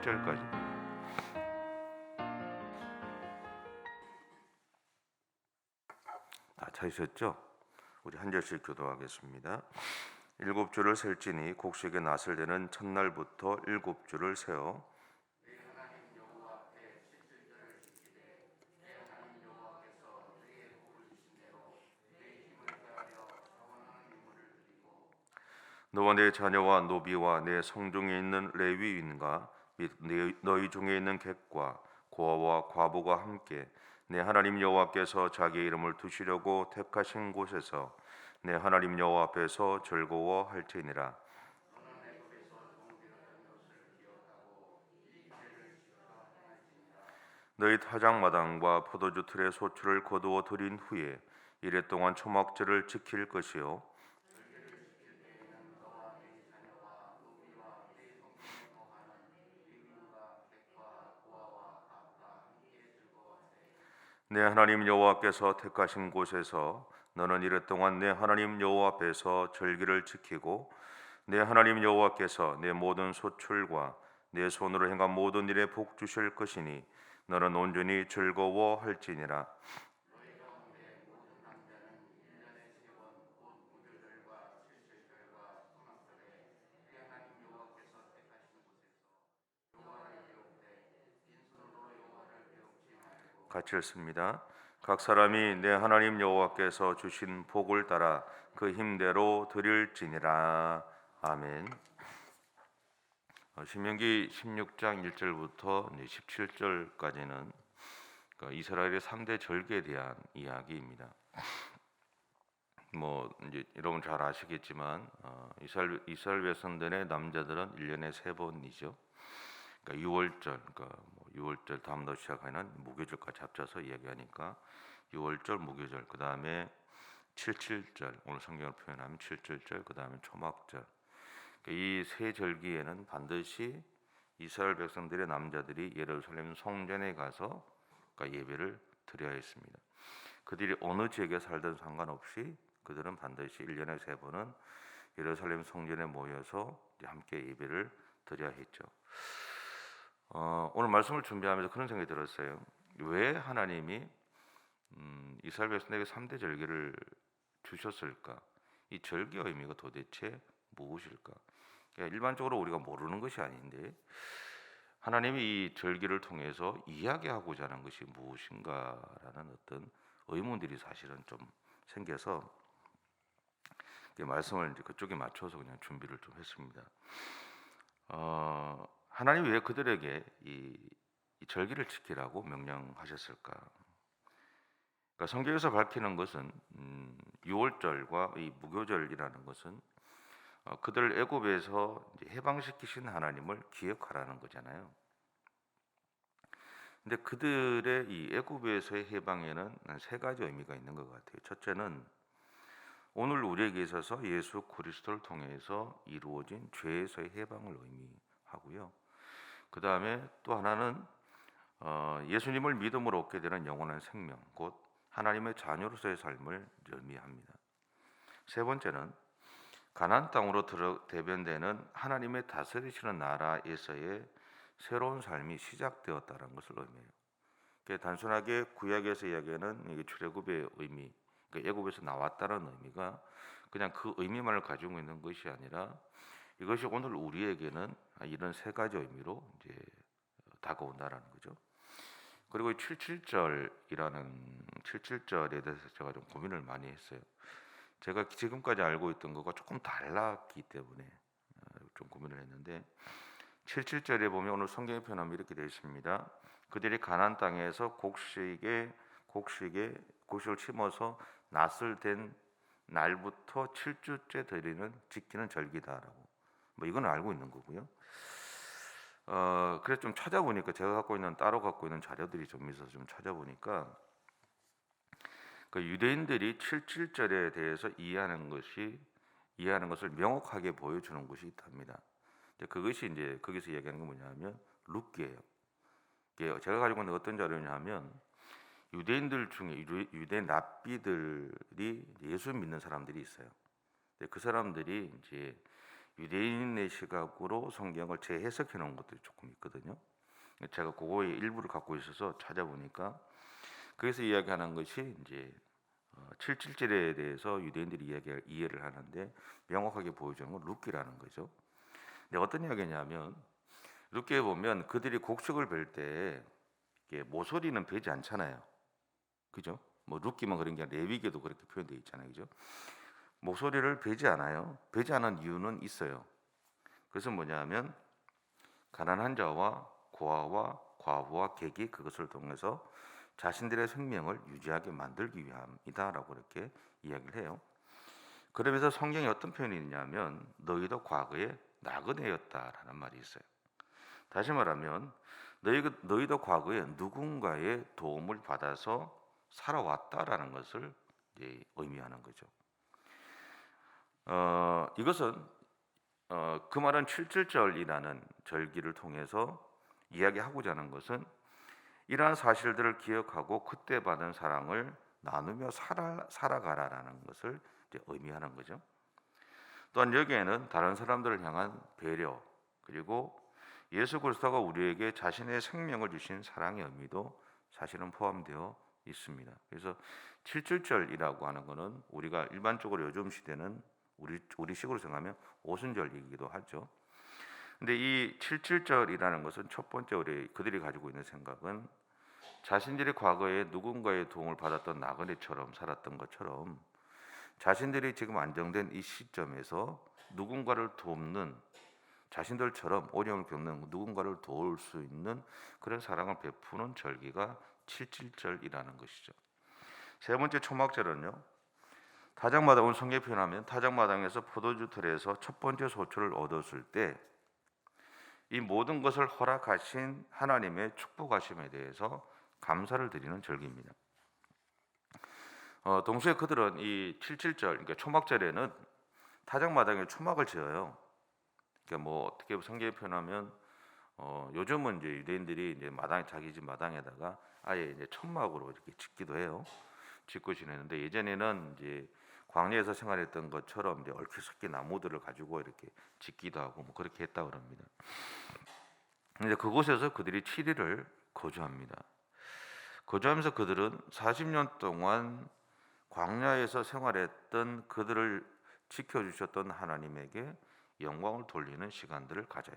17절까지. 다 찾으셨죠? 우리 한 절씩 교도하겠습니다. 7주를 셀지니 곡식의 낫을 되는 첫날부터 7주를 세어 너와 내 자녀와 노비와 내 성중에 있는 레위인과 및 너희 중에 있는 객과 고아와 과부가 함께 내 하나님 여호와께서 자기의 이름을 두시려고 택하신 곳에서 내 하나님 여호와 앞에서 즐거워할지니라. 너희 타작마당과 포도주 틀의 소출을 거두어 들인 후에 이레 동안 초막절을 지킬 것이요 내 하나님 여호와께서 택하신 곳에서 너는 이레 동안 내 하나님 여호와 앞에서 절기를 지키고 내 하나님 여호와께서 내 모든 소출과 내 손으로 행한 모든 일에 복 주실 것이니 너는 온전히 즐거워할지니라. 같이 읽습니다. 각 사람이 내 하나님 여호와께서 주신 복을 따라 그 힘대로 드릴지니라. 아멘. 신명기 16장 1절부터 17절까지는 이스라엘의 3대 절기에 대한 이야기입니다. 이제 여러분 잘 아시겠지만 이스라엘 백성들의 남자들은 1년에 3번이죠. 그러니까 6월절, 6월절 다음부터 시작하는 무교절까지 합쳐서 이야기하니까 6월절, 무교절, 그 다음에 77절, 오늘 성경을 표현하면 77절, 그 다음에 초막절. 이 세 절기에는 반드시 이스라엘 백성들의 남자들이 예루살렘 성전에 가서 예배를 드려야 했습니다. 그들이 어느 지역에 살든 상관없이 그들은 반드시 1년에 3번은 예루살렘 성전에 모여서 함께 예배를 드려야 했죠. 오늘 말씀을 준비하면서 그런 생각이 들었어요. 왜 하나님이 이스라엘 백성에게 3대 절기를 주셨을까? 이 절기의 의미가 도대체 무엇일까? 일반적으로 우리가 모르는 것이 아닌데 하나님이 이 절기를 통해서 이야기하고자 하는 것이 무엇인가라는 어떤 의문들이 사실은 좀 생겨서 말씀을 이제 그쪽에 맞춰서 그냥 준비를 좀 했습니다. 하나님이 왜 그들에게 이 절기를 지키라고 명령하셨을까? 그러니까 성경에서 밝히는 것은 6월절과 이 무교절이라는 것은 그들 애굽에서 해방시키신 하나님을 기억하라는 거잖아요. 근데 그들의 이 애굽에서의 해방에는 3가지 의미가 있는 것 같아요. 첫째는 오늘 우리에게 있어서 예수 그리스도를 통해서 이루어진 죄에서의 해방을 의미하고요. 그 다음에 또 하나는 예수님을 믿음으로 얻게 되는 영원한 생명, 곧 하나님의 자녀로서의 삶을 의미합니다. 세 번째는 가나안 땅으로 대변되는 하나님의 다스리시는 나라에서의 새로운 삶이 시작되었다는 것을 의미해요. 단순하게 구약에서 이야기하는 이게 출애굽의 의미, 애굽에서 나왔다는 의미가 그냥 그 의미만을 가지고 있는 것이 아니라 이것이 오늘 우리에게는 이런 3가지 의미로 이제 다가온다라는 거죠. 그리고 77절에 대해서 제가 좀 고민을 많이 했어요. 제가 지금까지 알고 있던 것과 조금 달랐기 때문에 좀 고민을 했는데 77절에 보면 오늘 성경의 표현하면 이렇게 되어 있습니다. 그들이 가나안 땅에서 곡식을 심어서 낫을 된 날부터 7주째 지키는 절기다라고. 이건 알고 있는 거고요. 그래서 좀 찾아보니까 제가 따로 갖고 있는 자료들이 좀 있어서 좀 찾아보니까 유대인들이 77절에 대해서 이해하는 것을 명확하게 보여주는 것이 있답니다. 그것이 이제 거기서 얘기하는 게 뭐냐면 룻기예요. 제가 가지고 있는 어떤 자료냐면 유대인들 중에 유대 랍비들이 예수 믿는 사람들이 있어요. 그 사람들이 이제 유대인의 시각으로 성경을 재해석해 놓은 것들이 조금 있거든요. 제가 그거의 일부를 갖고 있어서 찾아보니까 거기서 이야기하는 것이 이제 7.7절에 대해서 유대인들이 이해를 하는데 명확하게 보여주는 건 룻기라는 거죠. 근데 어떤 이야기냐면 룻기에 보면 그들이 곡식을 벨 때 모서리는 베지 않잖아요. 그죠? 뭐 룻기만 그런 게 아니라 레위기에도 그렇게 표현되어 있잖아요. 그죠? 모서리를 베지 않아요. 베지 않은 이유는 있어요. 그래서 뭐냐면 가난한 자와 고아와 과부와 객이 그것을 통해서 자신들의 생명을 유지하게 만들기 위함이다라고 이렇게 이야기를 해요. 그러면서 성경에 어떤 표현이 있냐면 너희도 과거에 나그네였다라는 말이 있어요. 다시 말하면 너희도 과거에 누군가의 도움을 받아서 살아왔다라는 것을 이제 의미하는 거죠. 이것은 그 말은 7.7절이라는 절기를 통해서 이야기하고자 하는 것은 이러한 사실들을 기억하고 그때 받은 사랑을 나누며 살아가라라는 것을 이제 의미하는 거죠. 또한 여기에는 다른 사람들을 향한 배려 그리고 예수 그리스도가 우리에게 자신의 생명을 주신 사랑의 의미도 사실은 포함되어 있습니다. 그래서 7.7절이라고 하는 것은 우리가 일반적으로 요즘 시대는 우리 식으로 생각하면 오순절이기도 하죠. 근데 이 7.7절이라는 것은 첫 번째 그들이 가지고 있는 생각은 자신들이 과거에 누군가의 도움을 받았던 나그네처럼 살았던 것처럼 자신들이 지금 안정된 이 시점에서 누군가를 돕는 자신들처럼 어려움을 겪는 누군가를 도울 수 있는 그런 사랑을 베푸는 절기가 7.7절이라는 것이죠. 세 번째 초막절은요. 타작마당 오늘 성경 표현하면 타작마당에서 포도주 틀에서 첫 번째 소초를 얻었을 때 이 모든 것을 허락하신 하나님의 축복하심에 대해서 감사를 드리는 절기입니다. 동시에 그들은 이 7.7절 그러니까 초막절에는 타작마당에 초막을 지어요. 그러니까 뭐 어떻게 성경에 표현하면 요즘은 이제 유대인들이 이제 자기 집 마당에다가 아예 이제 천막으로 이렇게 짓기도 해요. 짓고 지내는데 예전에는 이제 광야에서 생활했던 것처럼 이제 얽혀섞인 나무들을 가지고 이렇게 짓기도 하고 뭐 그렇게 했다 그럽니다. 근데 그곳에서 그들이 7일을 거주합니다. 거주하면서 그들은 40년 동안 광야에서 생활했던 그들을 지켜주셨던 하나님에게 영광을 돌리는 시간들을 가져요.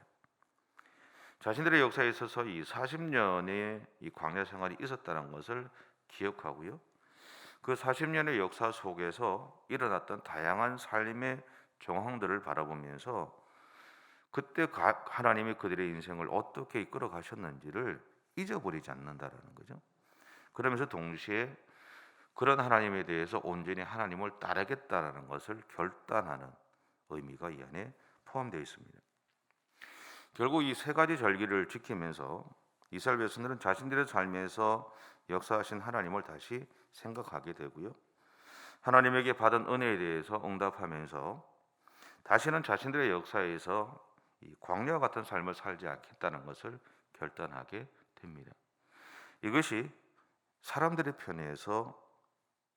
자신들의 역사에 있어서 이 40년의 이 광야 생활이 있었다는 것을 기억하고요. 그 40년의 역사 속에서 일어났던 다양한 삶의 정황들을 바라보면서 그때 하나님이 그들의 인생을 어떻게 이끌어 가셨는지를 잊어버리지 않는다라는 거죠. 그러면서 동시에 그런 하나님에 대해서 온전히 하나님을 따르겠다라는 것을 결단하는 의미가 이 안에 포함되어 있습니다. 결국 이 세 가지 절기를 지키면서 이스라엘 백성들은 자신들의 삶에서 역사하신 하나님을 다시 생각하게 되고요. 하나님에게 받은 은혜에 대해서 응답하면서 다시는 자신들의 역사에서 이 광야와 같은 삶을 살지 않겠다는 것을 결단하게 됩니다. 이것이 사람들의 편에서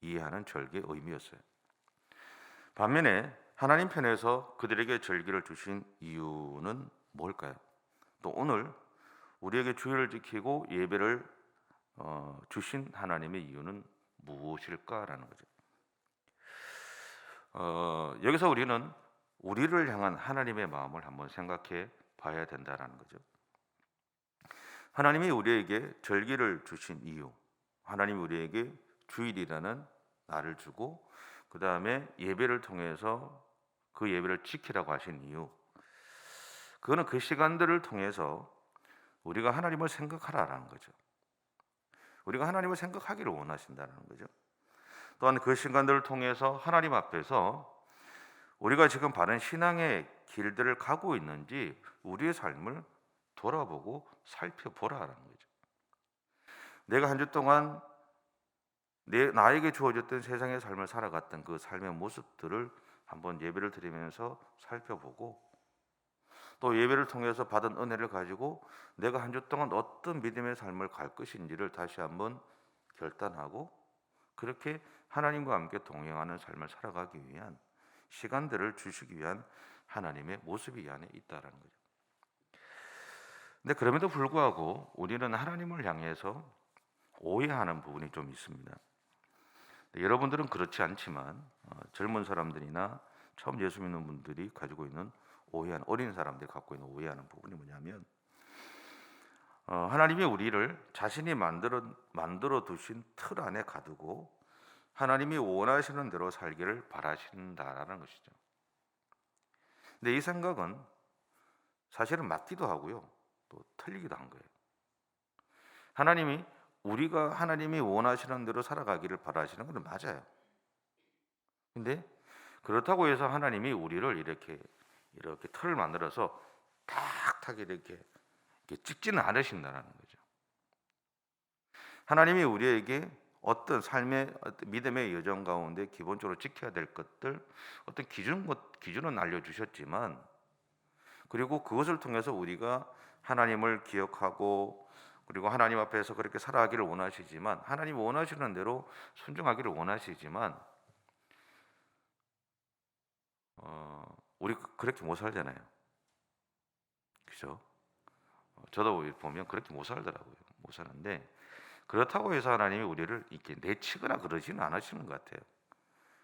이해하는 절기의 의미였어요. 반면에 하나님 편에서 그들에게 절기를 주신 이유는 뭘까요? 또 오늘 우리에게 주일을 지키고 예배를 주신 하나님의 이유는 무엇일까라는 거죠. 여기서 우리는 우리를 향한 하나님의 마음을 한번 생각해 봐야 된다라는 거죠. 하나님이 우리에게 절기를 주신 이유, 하나님이 우리에게 주일이라는 날을 주고 그 다음에 예배를 통해서 그 예배를 지키라고 하신 이유, 그거는 그 시간들을 통해서 우리가 하나님을 생각하라라는 거죠. 우리가 하나님을 생각하기를 원하신다는 거죠. 또한 그 시간들을 통해서 하나님 앞에서 우리가 지금 바른 신앙의 길들을 가고 있는지 우리의 삶을 돌아보고 살펴보라라는 거죠. 내가 한 주 동안 나에게 주어졌던 세상의 삶을 살아갔던 그 삶의 모습들을 한번 예배를 드리면서 살펴보고 또 예배를 통해서 받은 은혜를 가지고 내가 한 주 동안 어떤 믿음의 삶을 갈 것인지를 다시 한번 결단하고 그렇게 하나님과 함께 동행하는 삶을 살아가기 위한 시간들을 주시기 위한 하나님의 모습이 이 안에 있다라는 거죠. 근데 그럼에도 불구하고 우리는 하나님을 향해서 오해하는 부분이 좀 있습니다. 여러분들은 그렇지 않지만 젊은 사람들이나 처음 예수 믿는 분들이 가지고 있는 오해한 어린 사람들이 갖고 있는 오해하는 부분이 뭐냐면 하나님이 우리를 자신이 만들어 두신 틀 안에 가두고 하나님이 원하시는 대로 살기를 바라신다라는 것이죠. 근데 이 생각은 사실은 맞기도 하고요, 또 틀리기도 한 거예요. 하나님이 우리가 하나님이 원하시는 대로 살아가기를 바라시는 건 맞아요. 근데 그렇다고 해서 하나님이 우리를 이렇게 틀을 만들어서 탁탁 이렇게 찍지는 않으신다는 거죠. 하나님이 우리에게 어떤 삶의 믿음의 여정 가운데 기본적으로 지켜야 될 것들, 어떤 기준은 알려주셨지만, 그리고 그것을 통해서 우리가 하나님을 기억하고 그리고 하나님 앞에서 그렇게 살아가기를 원하시지만, 하나님 원하시는 대로 순종하기를 원하시지만 우리 그렇게 못 살잖아요. 그죠? 저도 보면 그렇게 못 살더라고요. 못 사는데 그렇다고 해서 하나님이 우리를 이렇게 내치거나 그러지는 않으시는 것 같아요.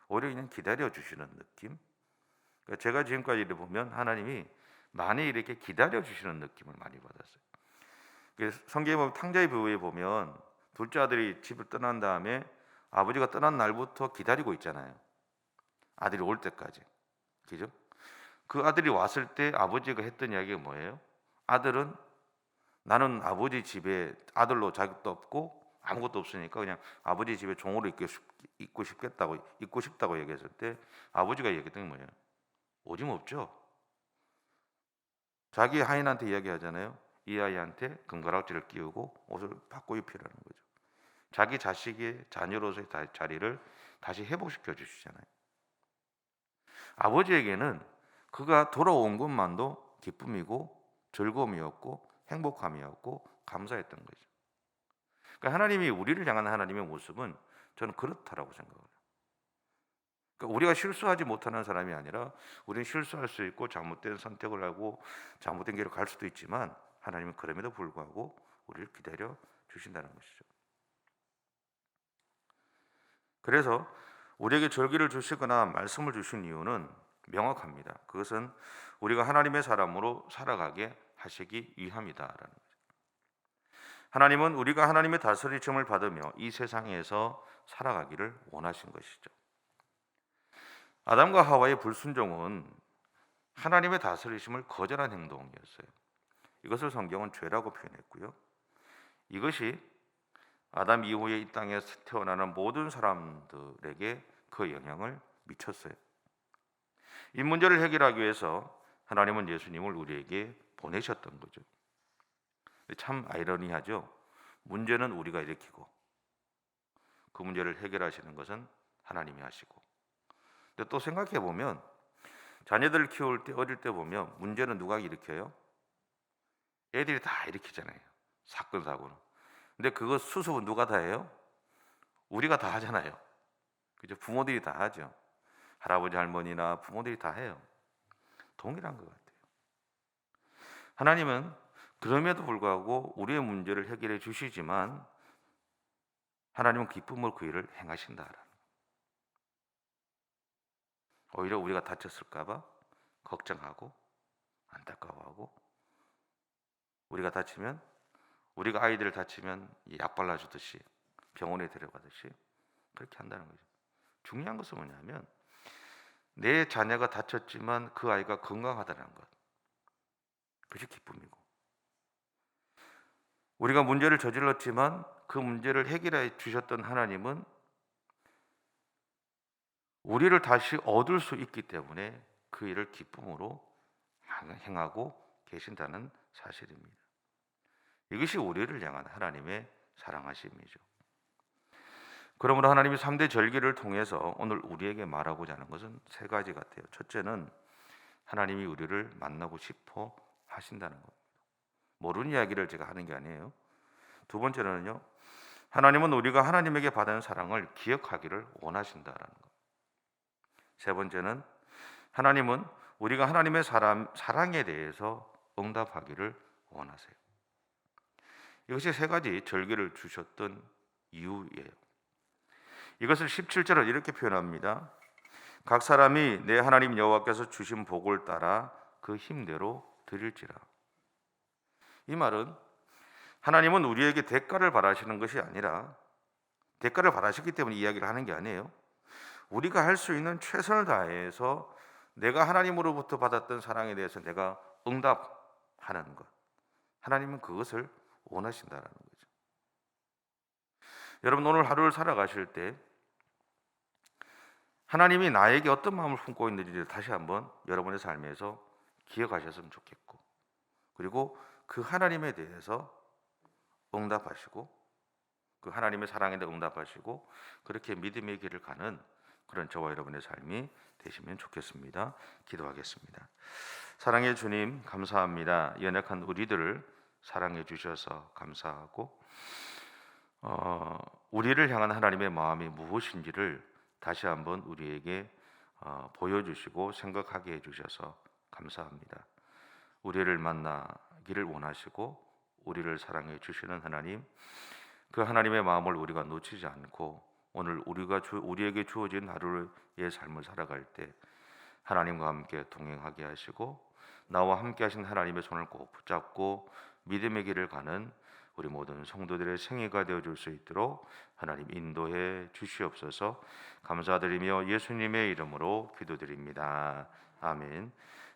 오히려 그냥 기다려 주시는 느낌. 그러니까 제가 지금까지 이렇게 보면 하나님이 많이 이렇게 기다려 주시는 느낌을 많이 받았어요. 성경에 보면 탕자의 부부에 보면 둘째 아들이 집을 떠난 다음에 아버지가 떠난 날부터 기다리고 있잖아요. 아들이 올 때까지. 그죠? 그 아들이 왔을 때 아버지가 했던 이야기가 뭐예요? 아들은 나는 아버지 집에 아들로 자격도 없고 아무것도 없으니까 그냥 아버지 집에 종으로 있고 싶다고 얘기했을 때 아버지가 얘기했던 게 뭐예요? 오줌 없죠? 자기 하인한테 이야기하잖아요. 이 아이한테 금가락지를 끼우고 옷을 바꿔 입히라는 거죠. 자기 자식의 자녀로서의 자리를 다시 회복시켜 주시잖아요. 아버지에게는 그가 돌아온 것만도 기쁨이고 즐거움이었고 행복함이었고 감사했던 거죠. 그러니까 하나님이 우리를 향한 하나님의 모습은 저는 그렇다라고 생각해요. 그러니까 우리가 실수하지 못하는 사람이 아니라 우리는 실수할 수 있고 잘못된 선택을 하고 잘못된 길을 갈 수도 있지만 하나님은 그럼에도 불구하고 우리를 기다려 주신다는 것이죠. 그래서 우리에게 절기를 주시거나 말씀을 주신 이유는 명확합니다. 그것은 우리가 하나님의 사람으로 살아가게 하시기 위함이다라는 거죠. 하나님은 우리가 하나님의 다스리심을 받으며 이 세상에서 살아가기를 원하신 것이죠. 아담과 하와의 불순종은 하나님의 다스리심을 거절한 행동이었어요. 이것을 성경은 죄라고 표현했고요. 이것이 아담 이후에 이 땅에 태어나는 모든 사람들에게 그 영향을 미쳤어요. 이 문제를 해결하기 위해서 하나님은 예수님을 우리에게 보내셨던 거죠. 참 아이러니하죠. 문제는 우리가 일으키고 그 문제를 해결하시는 것은 하나님이 하시고. 근데 또 생각해 보면 자녀들을 키울 때 어릴 때 보면 문제는 누가 일으켜요? 애들이 다 일으키잖아요. 사건 사고는. 근데 그거 수습은 누가 다 해요? 우리가 다 하잖아요. 그죠? 부모들이 다 하죠. 할아버지 할머니나 부모들이 다 해요. 동일한 것 같아요. 하나님은 그럼에도 불구하고 우리의 문제를 해결해 주시지만 하나님은 기쁨으로 그 일을 행하신다라는. 오히려 우리가 다쳤을까 봐 걱정하고 안타까워하고, 우리가 다치면 우리가 아이들을 다치면 약 발라주듯이 병원에 데려가듯이 그렇게 한다는 거죠. 중요한 것은 뭐냐면 내 자녀가 다쳤지만 그 아이가 건강하다는 것, 그것이 기쁨이고, 우리가 문제를 저질렀지만 그 문제를 해결해 주셨던 하나님은 우리를 다시 얻을 수 있기 때문에 그 일을 기쁨으로 행하고 계신다는 사실입니다. 이것이 우리를 향한 하나님의 사랑하심이죠. 그러므로 하나님이 3대 절기를 통해서 오늘 우리에게 말하고자 하는 것은 세 가지 같아요. 첫째는 하나님이 우리를 만나고 싶어 하신다는 겁니다. 모르는 이야기를 제가 하는 게 아니에요. 두 번째는요, 하나님은 우리가 하나님에게 받은 사랑을 기억하기를 원하신다라는 것. 세 번째는 하나님은 우리가 하나님의 사랑에 대해서 응답하기를 원하세요. 이것이 세 가지 절기를 주셨던 이유예요. 이것을 17절은 이렇게 표현합니다. 각 사람이 내 하나님 여호와께서 주신 복을 따라 그 힘대로 드릴지라. 이 말은 하나님은 우리에게 대가를 바라시는 것이 아니라, 대가를 바라시기 때문에 이야기를 하는 게 아니에요. 우리가 할 수 있는 최선을 다해서 내가 하나님으로부터 받았던 사랑에 대해서 내가 응답하는 것, 하나님은 그것을 원하신다라는 거죠. 여러분, 오늘 하루를 살아가실 때 하나님이 나에게 어떤 마음을 품고 있는지를 다시 한번 여러분의 삶에서 기억하셨으면 좋겠고, 그리고 그 하나님에 대해서 응답하시고, 그 하나님의 사랑에 대해 응답하시고, 그렇게 믿음의 길을 가는 그런 저와 여러분의 삶이 되시면 좋겠습니다. 기도하겠습니다. 사랑의 주님, 감사합니다. 연약한 우리들을 사랑해 주셔서 감사하고, 우리를 향한 하나님의 마음이 무엇인지를 다시 한번 우리에게 보여주시고 생각하게 해주셔서 감사합니다. 우리를 만나기를 원하시고 우리를 사랑해 주시는 하나님, 그 하나님의 마음을 우리가 놓치지 않고 오늘 우리에게 주어진 하루의 삶을 살아갈 때 하나님과 함께 동행하게 하시고 나와 함께 하신 하나님의 손을 꼭 붙잡고 믿음의 길을 가는 우리 모든 성도들의 생애가 되어줄 수 있도록 하나님 인도해 주시옵소서. 감사드리며 예수님의 이름으로 기도드립니다. 아멘.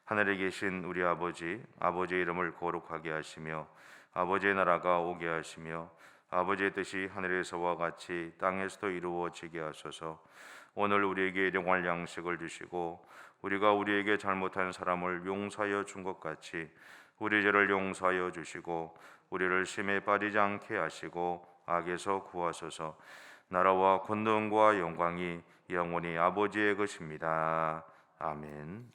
하늘에 계신 우리 아버지, 아버지의 이름을 거룩하게 하시며 아버지의 나라가 오게 하시며 아버지의 뜻이 하늘에서와 같이 땅에서도 이루어지게 하소서. 오늘 우리에게 일용할 양식을 주시고 우리가 우리에게 잘못한 사람을 용서하여 준 것 같이 우리 죄를 용서하여 주시고 우리를 심에 빠지지 않게 하시고 악에서 구하소서. 나라와 권능과 영광이 영원히 아버지의 것입니다. 아멘.